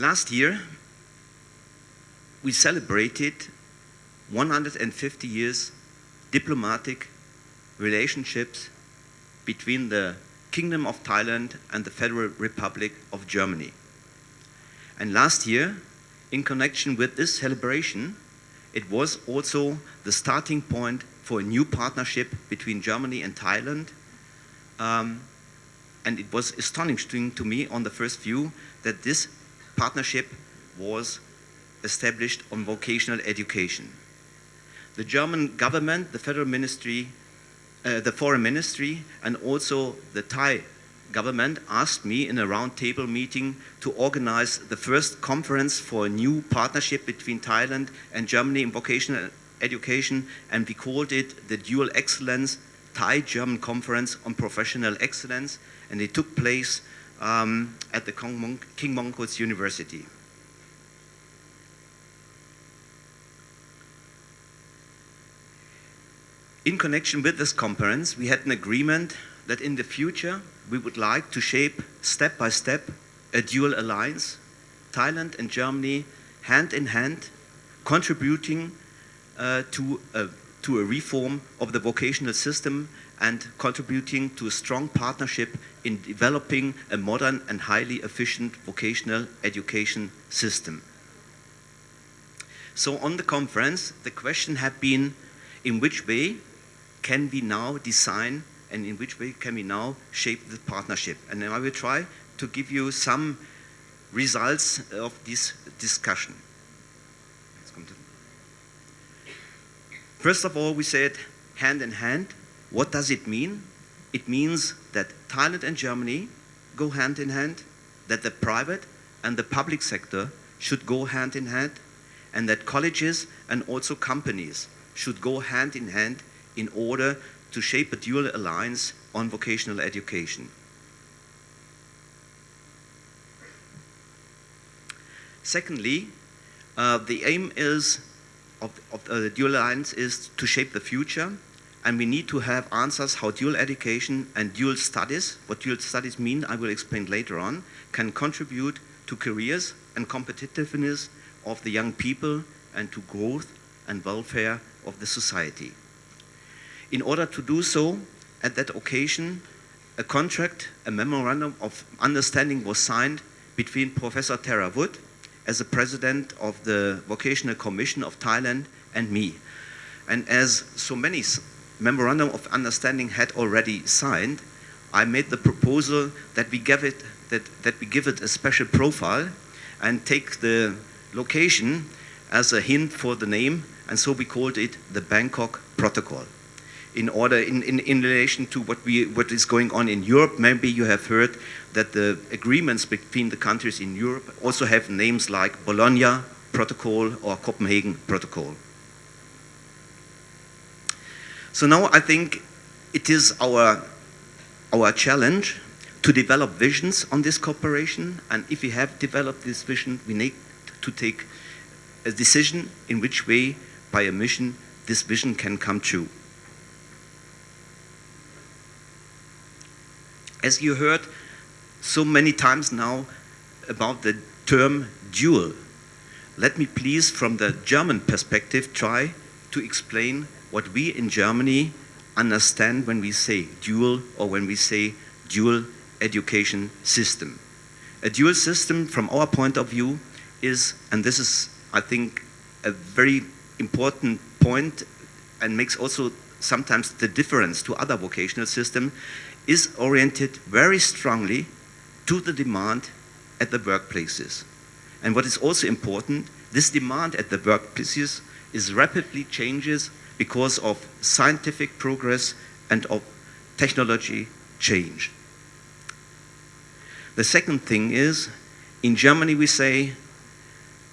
Last year, we celebrated 150 years diplomatic relationships between the Kingdom of Thailand and the Federal Republic of Germany. And last year, in connection with this celebration, it was also the starting point for a new partnership between Germany and Thailand. And it was astonishing to me on the first view that this partnership was established on vocational education. The German government, the Federal Ministry, the Foreign Ministry, and also the Thai government asked me in a roundtable meeting to organize the first conference for a new partnership between Thailand and Germany in vocational education, and we called it the Dual Excellence Thai-German Conference on Professional Excellence, and it took place at the King Mongkut's University. In connection with this conference, we had an agreement that in the future we would like to shape step by step a dual alliance, Thailand and Germany hand in hand, contributing to a reform of the vocational system and contributing to a strong partnership in developing a modern and highly efficient vocational education system. So on the conference, the question had been, in which way can we now design and in which way can we now shape the partnership? And I will try to give you some results of this discussion. First of all, we said hand in hand. What does it mean? It means that Thailand and Germany go hand in hand, that the private and the public sector should go hand in hand, and that colleges and also companies should go hand in hand in order to shape a dual alliance on vocational education. Secondly, the aim of the dual alliance is to shape the future, and we need to have answers how dual education and dual studies, what dual studies mean, I will explain later on, can contribute to careers and competitiveness of the young people and to growth and welfare of the society. In order to do so, at that occasion, a contract, a memorandum of understanding was signed between Professor Tara Wood as the president of the Vocational Commission of Thailand and me. And as so many memorandum of understanding had already signed, I made the proposal that we give it a special profile and take the location as a hint for the name, and so we called it the Bangkok Protocol. In relation to what is going on in Europe, maybe you have heard that the agreements between the countries in Europe also have names like Bologna Protocol or Copenhagen Protocol. So now I think it is our challenge to develop visions on this cooperation, and if we have developed this vision, we need to take a decision in which way, by a mission, this vision can come true. As you heard so many times now about the term dual, let me please, from the German perspective, try to explain what we in Germany understand when we say dual or when we say dual education system. A dual system, from our point of view, is, and this is, I think, a very important point and makes also sometimes the difference to other vocational systems, is oriented very strongly to the demand at the workplaces. And what is also important, this demand at the workplaces is rapidly changes because of scientific progress and of technology change. The second thing is, in Germany we say,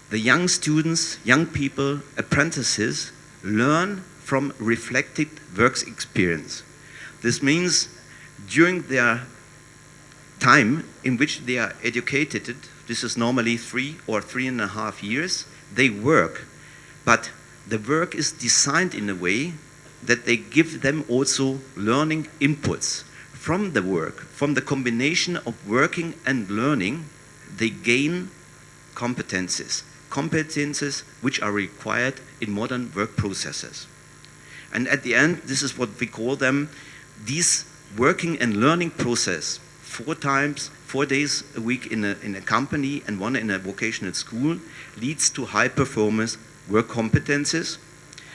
the young students, young people, apprentices, learn from reflected work experience. This means during their time in which they are educated, this is normally 3 or 3.5 years, they work. But the work is designed in a way that they give them also learning inputs. From the work, from the combination of working and learning, they gain competences. Competences which are required in modern work processes. And at the end, this is what we call them, these working and learning process, 4 days a week in a company and 1 in a vocational school, leads to high performance work competences.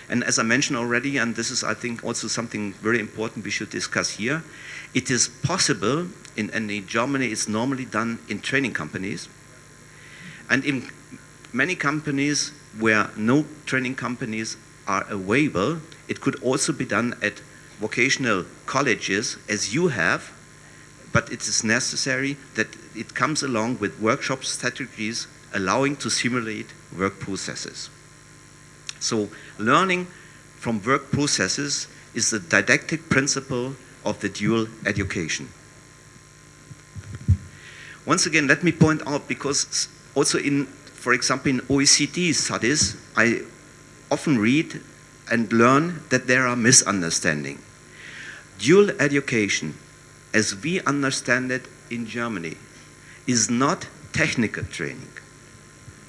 And as I mentioned already, and this is I think also something very important we should discuss here, it is possible, and in Germany it's normally done in training companies, and in many companies where no training companies are available, it could also be done at vocational colleges as you have, but it is necessary that it comes along with workshop strategies allowing to simulate work processes. So learning from work processes is the didactic principle of the dual education. Once again, let me point out, because also in, for example, in OECD studies, I often read and learn that there are misunderstandings. Dual education, as we understand it in Germany, is not technical training.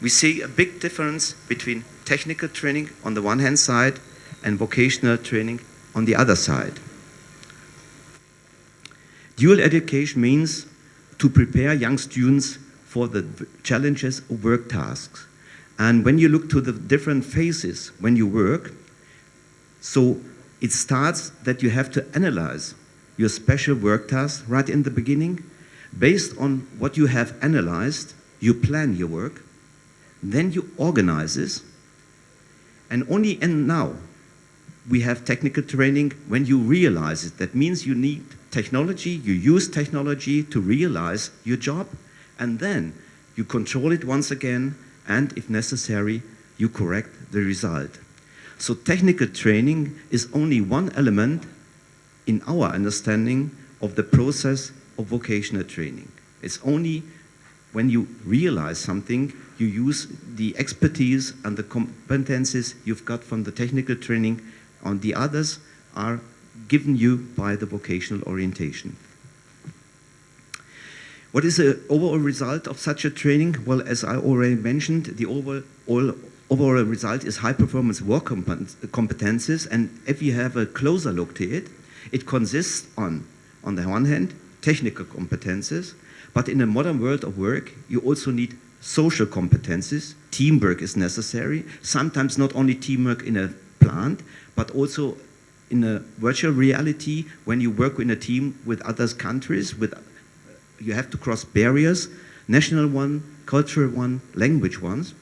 We see a big difference between technical training on the one hand side and vocational training on the other side. Dual education means to prepare young students for the challenges of work tasks. And when you look to the different phases when you work, so it starts that you have to analyze your special work task right in the beginning. Based on what you have analyzed, you plan your work, then you organize this, and only now we have technical training when you realize it. That means you need technology, you use technology to realize your job, and then you control it once again, and if necessary, you correct the result. So technical training is only one element in our understanding of the process of vocational training. It's only when you realize something, you use the expertise and the competencies you've got from the technical training, and the others are given you by the vocational orientation. What is the overall result of such a training? Well, as I already mentioned, the overall result is high-performance work competences, and if you have a closer look to it, it consists on the one hand, technical competences, but in a modern world of work, you also need social competences. Teamwork is necessary, sometimes not only teamwork in a plant, but also in a virtual reality when you work in a team with other countries, you have to cross barriers, national one, cultural one, language ones.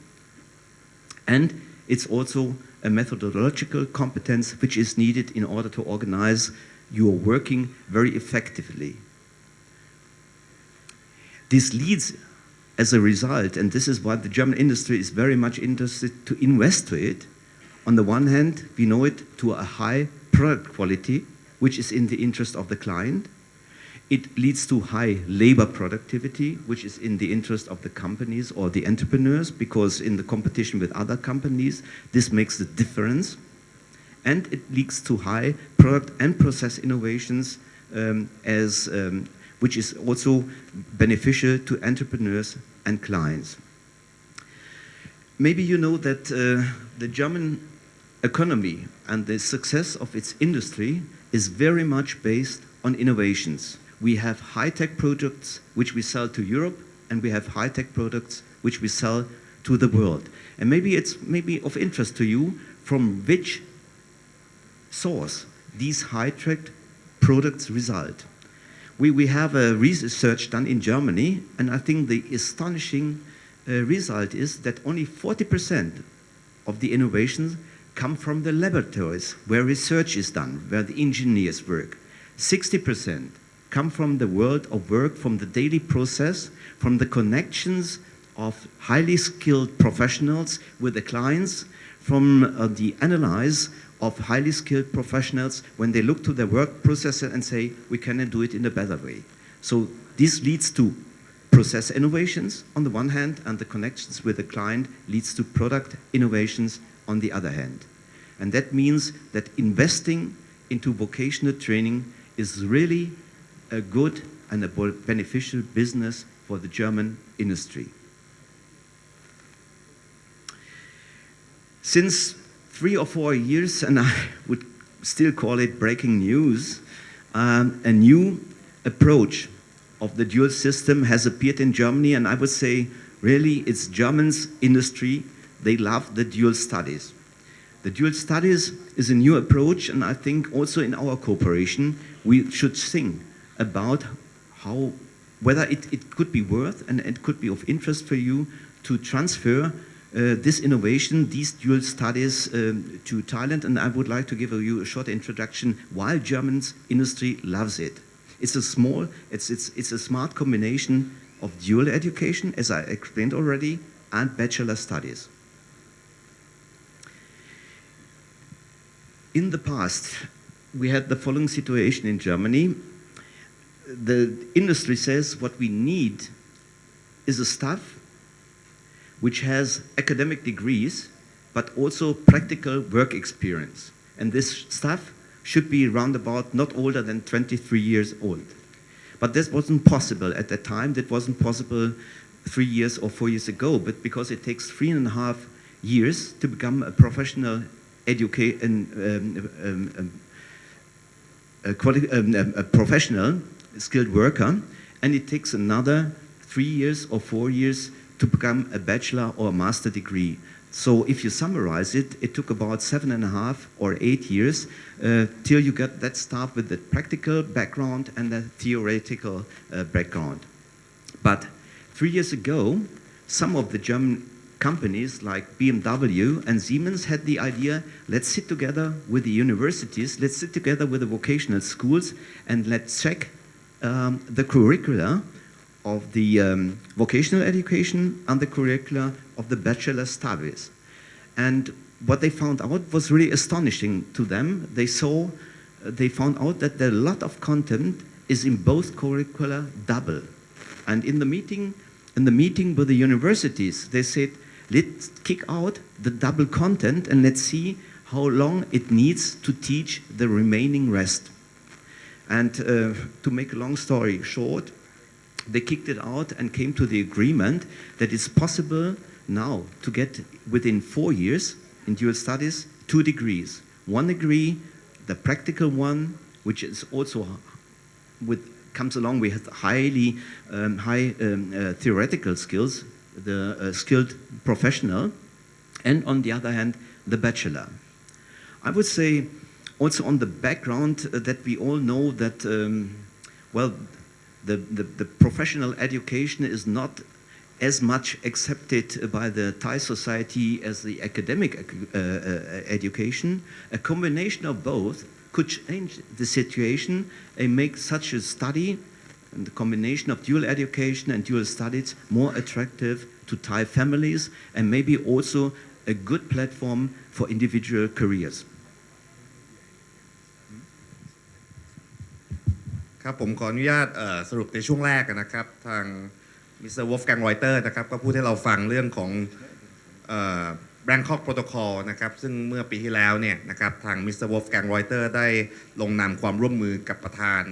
And it's also a methodological competence which is needed in order to organize your working very effectively. This leads as a result, and this is why the German industry is very much interested to invest to it. On the one hand, we know it to a high product quality, which is in the interest of the client. It leads to high labor productivity, which is in the interest of the companies or the entrepreneurs, because in the competition with other companies, this makes the difference. And it leads to high product and process innovations, which is also beneficial to entrepreneurs and clients. Maybe you know that the German economy and the success of its industry is very much based on innovations. We have high-tech products which we sell to Europe, and we have high-tech products which we sell to the world. And maybe it's of interest to you from which source these high-tech products result. We have a research done in Germany, and I think the astonishing result is that only 40% of the innovations come from the laboratories where research is done, where the engineers work. 60% come from the world of work, from the daily process, from the connections of highly skilled professionals with the clients, from the analysis of highly skilled professionals when they look to their work process and say, we cannot do it in a better way. So this leads to process innovations on the one hand, and the connections with the client leads to product innovations on the other hand. And that means that investing into vocational training is really a good and a beneficial business for the German industry. Since 3 or 4 years, and I would still call it breaking news, a new approach of the dual system has appeared in Germany, and I would say really it's Germans industry, they love the dual studies. The dual studies is a new approach, and I think also in our cooperation we should think about whether it could be worth and it could be of interest for you to transfer this innovation, these dual studies to Thailand, and I would like to give you a short introduction why German's industry loves it. It's a smart combination of dual education, as I explained already, and bachelor studies. In the past, we had the following situation in Germany. The industry says what we need is a staff which has academic degrees, but also practical work experience. And this staff should be around about not older than 23 years old. But this wasn't possible at that time. That wasn't possible 3 years or 4 years ago, but because it takes 3.5 years to become a professional a professional skilled worker, and it takes another 3 years or 4 years to become a bachelor or a master degree. So if you summarize it, it took about 7.5 or 8 years till you get that staff with the practical background and the theoretical background. But 3 years ago, some of the German companies like BMW and Siemens had the idea, let's sit together with the universities, let's sit together with the vocational schools, and let's check the curricula of the vocational education and the curricula of the bachelor studies. And what they found out was really astonishing to them. They found out that a lot of content is in both curricula double. And in the meeting with the universities, they said, let's kick out the double content and let's see how long it needs to teach the remaining rest. And to make a long story short, they kicked it out and came to the agreement that it's possible now to get within 4 years in dual studies 2 degrees. 1 degree, the practical one, which is also comes along with high theoretical skills, the skilled professional, and on the other hand, the bachelor. I would say also on the background that we all know that, the professional education is not as much accepted by the Thai society as the academic education. A combination of both could change the situation and make such a study and the combination of dual education and dual studies more attractive to Thai families and maybe also a good platform for individual careers. ครับผมขออนุญาตสรุปในช่วงแรกนะครับทาง Mr. Wolfgang Reuter นะครับก็พูดให้เราฟังเรื่องของBangkok Protocol นะครับซึ่งเมื่อปีที่แล้วเนี่ยนะครับทาง Mr. Wolfgang Reuter ได้ลงนามความร่วมมือกับประธาน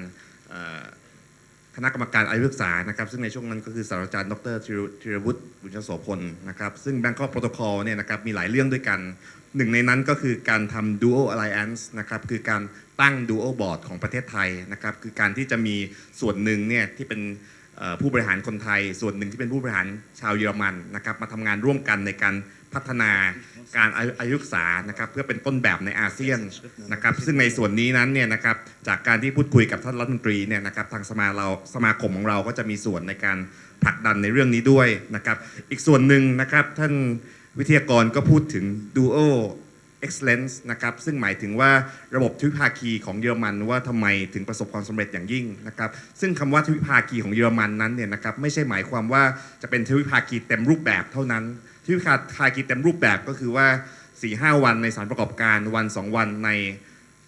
คณะกรรมการอายุศึกษานะครับซึ่งในช่วงนั้นก็คือศาสตราจารย์ดร.ธีรวุฒิบุญโสพลนะครับซึ่ง Bangkok Protocol เนี่ยนะครับมีหลายเรื่องด้วยกันหนึ่งในนั้นก็คือการทำ Dual Alliance นะครับคือการตั้ง Dual Board ของประเทศไทยนะครับคือการที่จะมีส่วนหนึ่งเนี่ยที่เป็นผู้บริหารคนไทยส่วนหนึ่งที่เป็นผู้บริหารชาวเยอรมันนะครับมาทำงานร่วมกันในการพัฒนาการอายุศึกษานะครับเพื่อเป็นต้นแบบในอาเซียนนะครับซึ่งในส่วนนี้นั้นเนี่ยนะครับจากการที่พูดคุยกับท่านรัฐมนตรีเนี่ยนะครับทางสมาคมของเราก็จะมีส่วนในการผลักดันในเรื่องนี้ด้วยนะครับอีกส่วนหนึ่งนะครับท่านวิทยากรก็พูดถึง Dual Excellence นะครับซึ่งหมายถึงว่าระบบทวิภาคีของเยอรมันว่าทำไมถึงประสบความสำเร็จอย่างยิ่งนะครับซึ่งคำว่าทวิภาคีของเยอรมันนั้นเนี่ยนะครับไม่ใช่หมายความว่าจะเป็นทวิภาคีเต็มรูปแบบเท่านั้นทวิภาคีเต็มรูปแบบก็คือว่า 4-5 วันในสถานประกอบการวัน 2 วันใน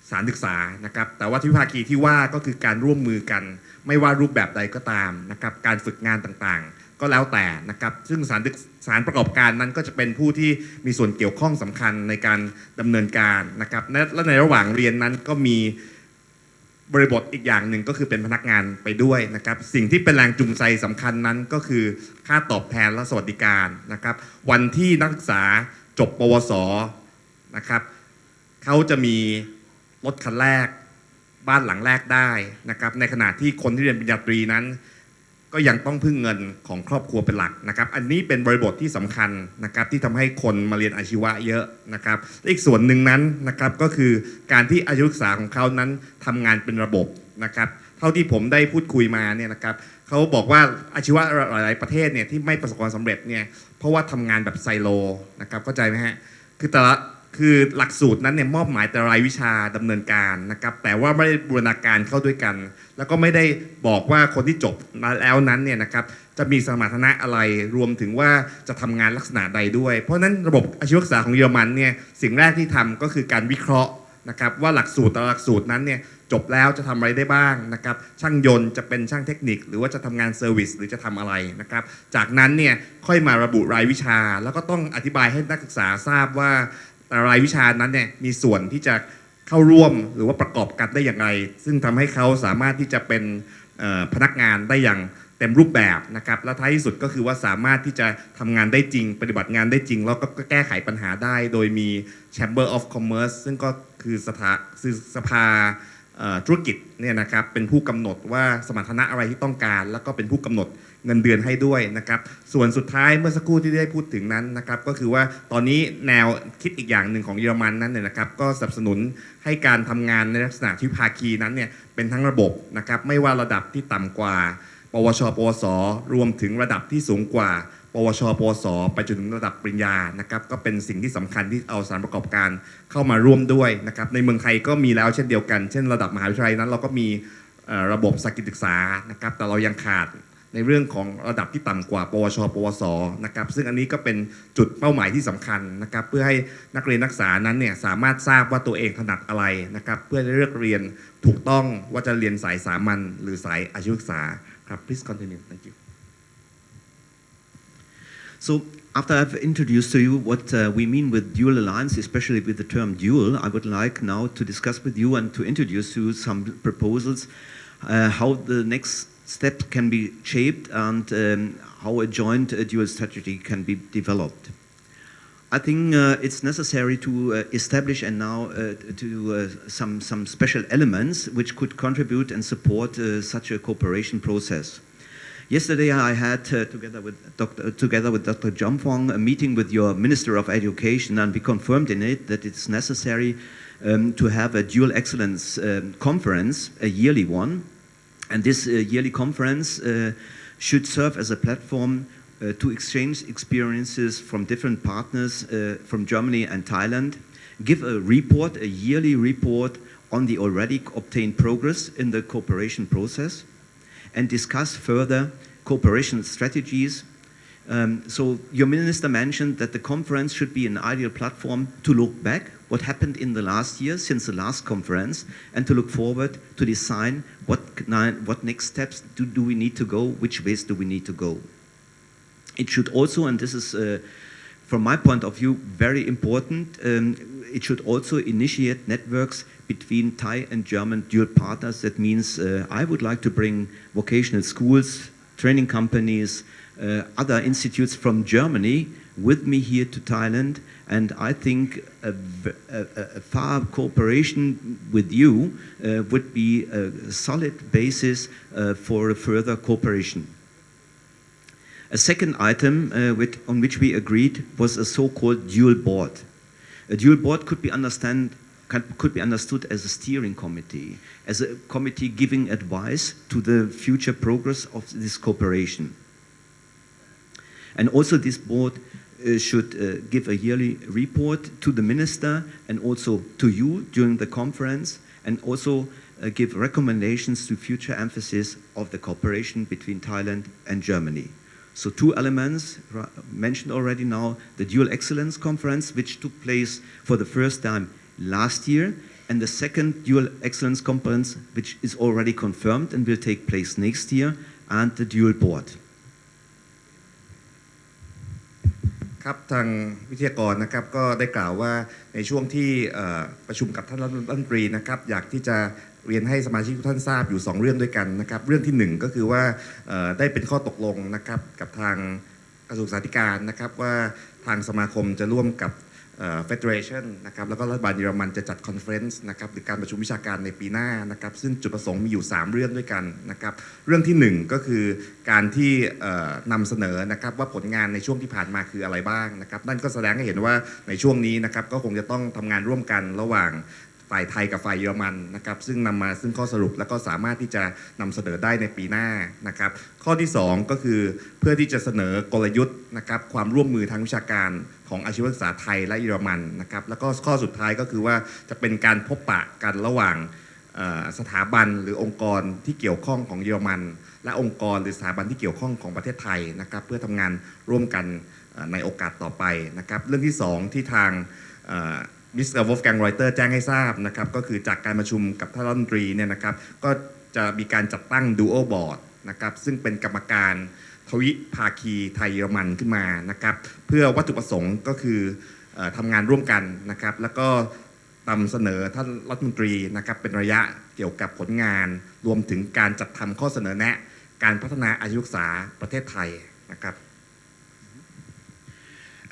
สถานศึกษานะครับแต่ว่าทวิภาคีที่ว่าก็คือการร่วมมือกันไม่ว่ารูปแบบใดก็ตามนะครับการฝึกงานต่างๆก็แล้วแต่นะครับซึ่งสถานประกอบการนั้นก็จะเป็นผู้ที่มีส่วนเกี่ยวข้องสำคัญในการดำเนินการนะครับและในระหว่างเรียนนั้นก็มีบริบทอีกอย่างหนึ่งก็คือเป็นพนักงานไปด้วยนะครับสิ่งที่เป็นแรงจูงใจสำคัญนั้นก็คือค่าตอบแทนและสวัสดิการนะครับวันที่นักศึกษาจบปวส นะครับเขาจะมีรถคันแรกบ้านหลังแรกได้นะครับในขณะที่คนที่เรียนปริญญาตรีนั้นก็ยังต้องพึ่งเงินของครอบครัวเป็นหลักนะครับอันนี้เป็นบริบทที่สำคัญนะครับที่ทำให้คนมาเรียนอาชีวะเยอะนะครับอีกส่วนหนึ่งนั้นนะครับก็คือการที่อาชีวศึกษาของเขานั้นทำงานเป็นระบบนะครับเท่าที่ผมได้พูดคุยมาเนี่ยนะครับเขาบอกว่าอาชีวะหลายๆประเทศเนี่ยที่ไม่ประสบความสำเร็จเนี่ยเพราะว่าทำงานแบบไซโลนะครับเข้าใจไหมฮะคือหลักสูตรนั้นเนี่ยมอบหมายแต่รายวิชาดำเนินการนะครับแต่ว่าไม่ได้บูรณาการเข้าด้วยกันแล้วก็ไม่ได้บอกว่าคนที่จบมาแล้วนั้นเนี่ยนะครับจะมีสมรรถนะอะไรรวมถึงว่าจะทำงานลักษณะใดด้วยเพราะฉะนั้นระบบอาชีวศึกษาของเยอรมันเนี่ยสิ่งแรกที่ทำก็คือการวิเคราะห์นะครับว่าหลักสูตรแต่ละหลักสูตรนั้นเนี่ยจบแล้วจะทำอะไรได้บ้างนะครับช่างยนต์จะเป็นช่างเทคนิคหรือว่าจะทำงานเซอร์วิสหรือจะทำอะไรนะครับจากนั้นเนี่ยค่อยมาระบุรายวิชาแล้วก็ต้องอธิบายให้นักศึกษาทราบว่าแต่รายวิชานั้นเนี่ยมีส่วนที่จะเข้าร่วมหรือว่าประกอบกันได้อย่างไรซึ่งทำให้เขาสามารถที่จะเป็นพนักงานได้อย่างเต็มรูปแบบนะครับและท้ายที่สุดก็คือว่าสามารถที่จะทำงานได้จริงปฏิบัติงานได้จริงแล้วก็แก้ไขปัญหาได้โดยมี Chamber of Commerce ซึ่งก็คือสภาธุรกิจเนี่ยนะครับเป็นผู้กำหนดว่าสมรรถนะอะไรที่ต้องการแล้วก็เป็นผู้กำหนดเงินเดือนให้ด้วยนะครับส่วนสุดท้ายเมื่อสักครู่ที่ได้พูดถึงนั้นนะครับก็คือว่าตอนนี้แนวคิดอีกอย่างหนึ่งของเยอรมันนั้นเนี่ยนะครับก็สนับสนุนให้การทำงานในลักษณะที่ภาคีนั้นเนี่ยเป็นทั้งระบบนะครับไม่ว่าระดับที่ต่ำกว่าปวชปวสรวมถึงระดับที่สูงกว่าปวชปวสไปจนถึงระดับปริญญานะครับก็เป็นสิ่งที่สำคัญที่เอาสถานประกอบการเข้ามาร่วมด้วยนะครับในเมืองไทยก็มีแล้วเช่นเดียวกันเช่นระดับมหาวิทยาลัยนั้นเราก็มีระบบสากิจศึกษานะครับแต่เรายังขาดในเรื่องของระดับที่ต่ำกว่าปวชปวสนะครับซึ่งอันนี้ก็เป็นจุดเป้าหมายที่สำคัญนะครับเพื่อให้นักเรียนนักศึกษานั้นเนี่ยสามารถทราบว่าตัวเองถนัดอะไรนะครับเพื่อเลือกเรียนถูกต้องว่าจะเรียนสายสามัญหรือสายอาชีวศึกษาครับ please continue thank you So after I've introduced to you what we mean with dual alliance, especially with the term dual, I would like now to discuss with you and to introduce you some proposals, how the next step can be shaped and how a joint dual strategy can be developed. I think it's necessary to establish and now some special elements which could contribute and support such a cooperation process. Yesterday I had, together with Dr. Jomfong, a meeting with your Minister of Education, and we confirmed in it that it's necessary to have a dual excellence conference, a yearly one. And this yearly conference should serve as a platform to exchange experiences from different partners from Germany and Thailand, give a report, a yearly report on the already obtained progress in the cooperation process, and discuss further cooperation strategies. So your minister mentioned that the conference should be an ideal platform to look back what happened in the last year since the last conference, and to look forward to design what next steps do we need to go, which ways do we need to go. It should also, and this is from my point of view very important, it should also initiate networks between Thai and German dual partners. That means I would like to bring vocational schools, training companies, other institutes from Germany with me here to Thailand, and I think a far cooperation with you would be a solid basis for a further cooperation. A second item on which we agreed was a so-called dual board. A dual board could be understood as a steering committee, as a committee giving advice to the future progress of this cooperation. And also this board should give a yearly report to the minister and also to you during the conference, and also give recommendations to future emphasis of the cooperation between Thailand and Germany. So two elements mentioned already now, the Dual Excellence Conference, which took place for the first time last year, and the second Dual Excellence Conference, which is already confirmed and will take place next year, and the Dual Board. ครับทางวิทยากรนะครับก็ได้กล่าวว่าในช่วงที่ประชุมกับท่านรัฐมนตรีนะครับอยากที่จะเรียนให้สมาชิกทุกท่านทราบอยู่2เรื่องด้วยกันนะครับเรื่องที่1ก็คือว่าได้เป็นข้อตกลงนะครับกับทางกระทรวงศึกษาธิการนะครับว่าทางสมาคมจะร่วมกับ Federation นะครับแล้วก็รัฐบาลเยอรมันจะจัดคอนเฟอเรนซ์นะครับหรือการประชุมวิชาการในปีหน้านะครับซึ่งจุดประสงค์มีอยู่ 3 เรื่องด้วยกันนะครับเรื่องที่ 1 ก็คือการที่นำเสนอนะครับว่าผลงานในช่วงที่ผ่านมาคืออะไรบ้างนะครับนั่นก็แสดงให้เห็นว่าในช่วงนี้นะครับก็คงจะต้องทำงานร่วมกันระหว่างฝ่ายไทยกับฝ่ายเยอรมันนะครับซึ่งนำมาซึ่งข้อสรุปแล้วก็สามารถที่จะนำเสนอได้ในปีหน้านะครับข้อที่ 2 ก็คือเพื่อที่จะเสนอกลยุทธ์นะครับความร่วมมือทางวิชาการของอาชีวศึกษาไทยและเยอรมันนะครับแล้วก็ข้อสุดท้ายก็คือว่าจะเป็นการพบปะกันระหว่างสถาบันหรือองค์กรที่เกี่ยวข้องของเยอรมันและองค์กรหรือสถาบันที่เกี่ยวข้องของประเทศไทยนะครับเพื่อทำงานร่วมกันในโอกาสต่อไปนะครับเรื่องที่ 2 ที่ทางมิสเตอร์ Wolfgang Reuter แจ้งให้ทราบนะครับก็คือจากการประชุมกับท่านรัฐมนตรีเนี่ยนะครับก็จะมีการจัดตั้ง Duo Board นะครับซึ่งเป็นกรรมการทวิภาคีไทยเยอรมันขึ้นมานะครับเพื่อวัตถุประสงค์ก็คือทำงานร่วมกันนะครับแล้วก็นำเสนอท่านรัฐมนตรีนะครับเป็นระยะเกี่ยวกับผลงานรวมถึงการจัดทำข้อเสนอแนะการพัฒนาอาชีวศึกษาประเทศไทยนะครับ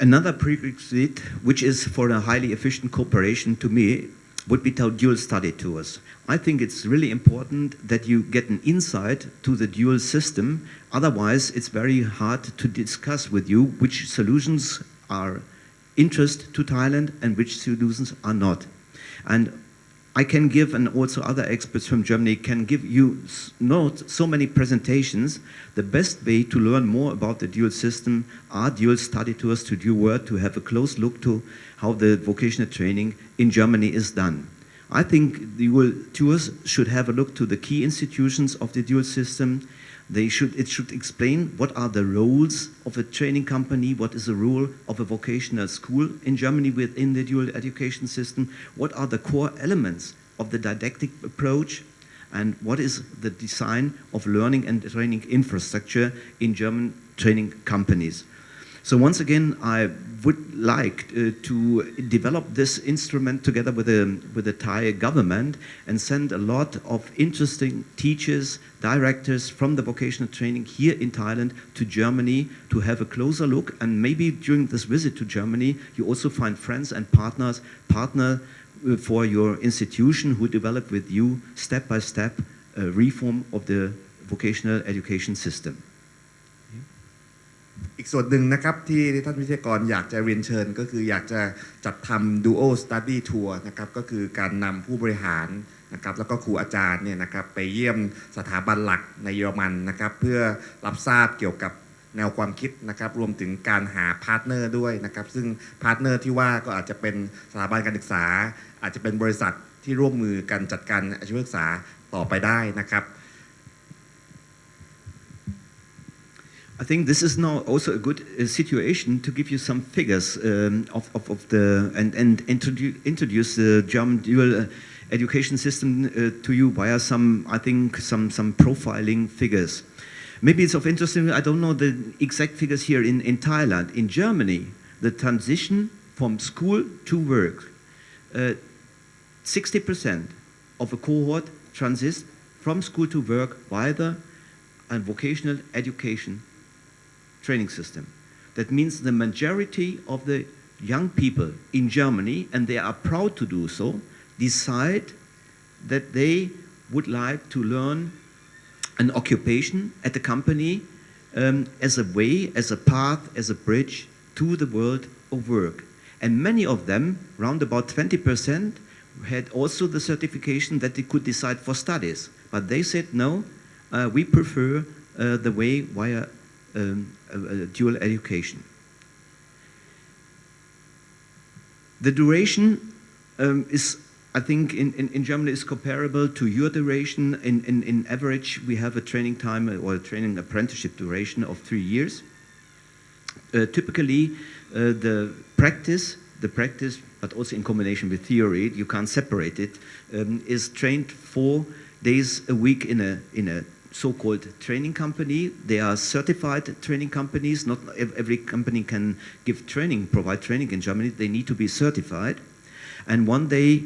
Another prerequisite, which is for a highly efficient cooperation to me, would be dual study tours. I think it's really important that you get an insight to the dual system. Otherwise, it's very hard to discuss with you which solutions are interest to Thailand and which solutions are not. And I can give, and also other experts from Germany can give you not so many presentations. The best way to learn more about the dual system are dual study tours to Dual World to have a close look to how the vocational training in Germany is done. I think the dual tours should have a look to the key institutions of the dual system. It should explain what are the roles of a training company, what is the role of a vocational school in Germany within the dual education system, what are the core elements of the didactic approach, and what is the design of learning and training infrastructure in German training companies. So once again, I would like to develop this instrument together with the Thai government and send a lot of interesting teachers, directors from the vocational training here in Thailand to Germany to have a closer look. And maybe during this visit to Germany, you also find friends and partner for your institution who develop with you step-by-step reform of the vocational education system. อีกส่วนหนึ่งนะครับที่ท่านวิทยากรอยากจะเรียนเชิญก็คืออยากจะจัดทำ Duo Study Tour นะครับก็คือการนำผู้บริหารนะครับแล้วก็ครูอาจารย์เนี่ยนะครับไปเยี่ยมสถาบันหลักในเยอรมันนะครับเพื่อรับทราบเกี่ยวกับแนวความคิดนะครับรวมถึงการหาพาร์ทเนอร์ด้วยนะครับซึ่งพาร์ทเนอร์ที่ว่าก็อาจจะเป็นสถาบันการศึกษาอาจจะเป็นบริษัทที่ร่วมมือกันจัดการอาชีวศึกษาต่อไปได้นะครับI think this is now also a good situation to give you some figures and introduce the German dual education system to you via some profiling figures. Maybe it's of interest. I don't know the exact figures here in Thailand. In Germany, the transition from school to work, 60% of a cohort transits from school to work via the vocational education training system. That means the majority of the young people in Germany, and they are proud to do so, decide that they would like to learn an occupation at the company as a way, as a path, as a bridge to the world of work. And many of them, round about 20%, had also the certification that they could decide for studies. But they said, no, we prefer the way via dual education. The duration is, I think, in Germany is comparable to your duration. In average, we have a training time or a training apprenticeship duration of 3 years. Typically, the practice, but also in combination with theory, you can't separate it, is trained 4 days a week in a so-called training company. They are certified training companies. Not every company can give training, provide training in Germany. They need to be certified. And 1 day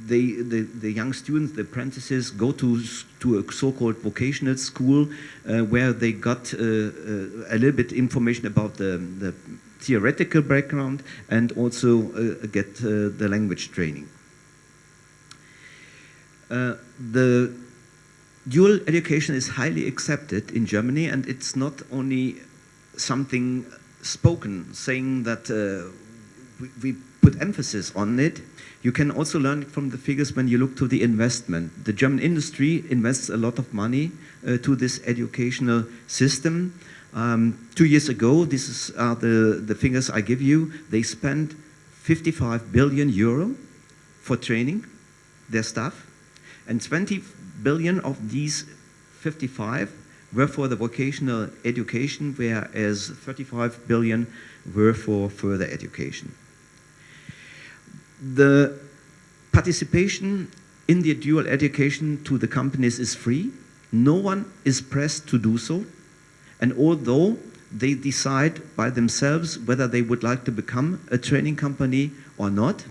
the young students, the apprentices, go to a so-called vocational school where they got a little bit information about the theoretical background and also get the language training. The dual education is highly accepted in Germany, and it's not only something spoken, saying that we put emphasis on it. You can also learn it from the figures when you look to the investment. The German industry invests a lot of money to this educational system. 2 years ago, these are the figures I give you, they spent 55 billion euro for training their staff, and 20 billion of these 55 were for the vocational education, whereas 35 billion were for further education. The participation in the dual education to the companies is free. No one is pressed to do so. And although they decide by themselves whether they would like to become a training company or not,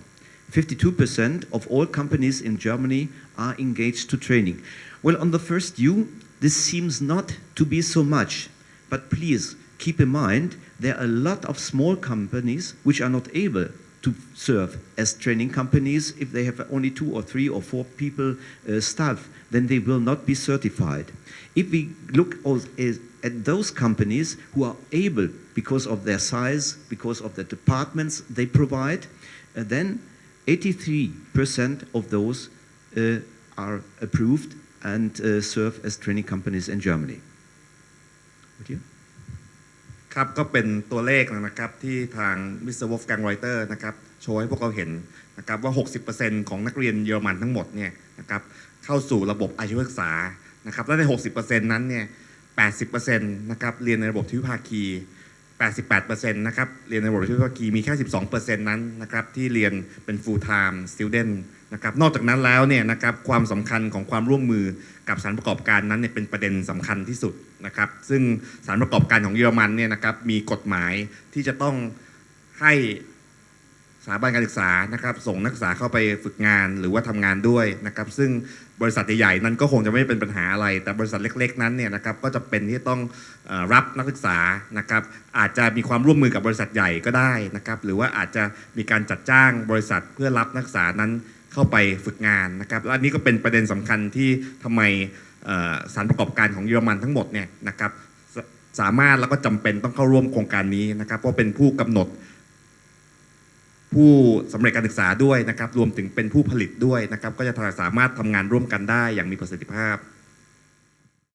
52% of all companies in Germany are engaged to training. Well, on the first view, this seems not to be so much, but please keep in mind there are a lot of small companies which are not able to serve as training companies. If they have only 2 or 3 or 4 people staff, then they will not be certified. If we look at those companies who are able, because of their size, because of the departments they provide, then 83% of those are approved and serve as training companies in Germany. Would you? ครับก็เป็นตัวเลขนะครับที่ทาง Mr. Wolfgang Reuter นะครับโชว์ให้พวกเราเห็นนะครับว่า 60% ของนักเรียนเยอรมันทั้งหมดเนี่ยนะครับเข้าสู่ระบบอาชีวศึกษานะครับและใน 60% นั้นเนี่ย 80% นะครับเรียนในระบบทวิภาคี 88% นะครับเรียนในระบบทวิภาคีมีแค่ 12% นั้นนะครับที่เรียนเป็น full time student นะครับนอกจากนั้นแล้วเนี่ยนะครับความสำคัญของความร่วมมือกับสถานประกอบการนั้นเนี่ยเป็นประเด็นสำคัญที่สุดนะครับซึ่งสถานประกอบการของเยอรมันเนี่ยนะครับมีกฎหมายที่จะต้องให้สถาบันการศึกษานะครับส่งนักศึกษาเข้าไปฝึกงานหรือว่าทำงานด้วยนะครับซึ่งบริษัทใหญ่ๆนั้นก็คงจะไม่เป็นปัญหาอะไรแต่บริษัทเล็กๆนั้นเนี่ยนะครับก็จะเป็นที่ต้องรับนักศึกษานะครับอาจจะมีความร่วมมือกับบริษัทใหญ่ก็ได้นะครับหรือว่าอาจจะมีการจัดจ้างบริษัทเพื่อรับนักศึกษานั้นเข้าไปฝึกงานนะครับและอันนี้ก็เป็นประเด็นสำคัญที่ทำไมสถานประกอบการของเยอรมันทั้งหมดเนี่ยนะครับสามารถแล้วก็จำเป็นต้องเข้าร่วมโครงการนี้นะครับเพราะเป็นผู้กำหนดผู้สำเร็จการศึกษาด้วยนะครับรวมถึงเป็นผู้ผลิตด้วยนะครับก็จะสามารถทำงานร่วมกันได้อย่างมีประสิทธิภาพ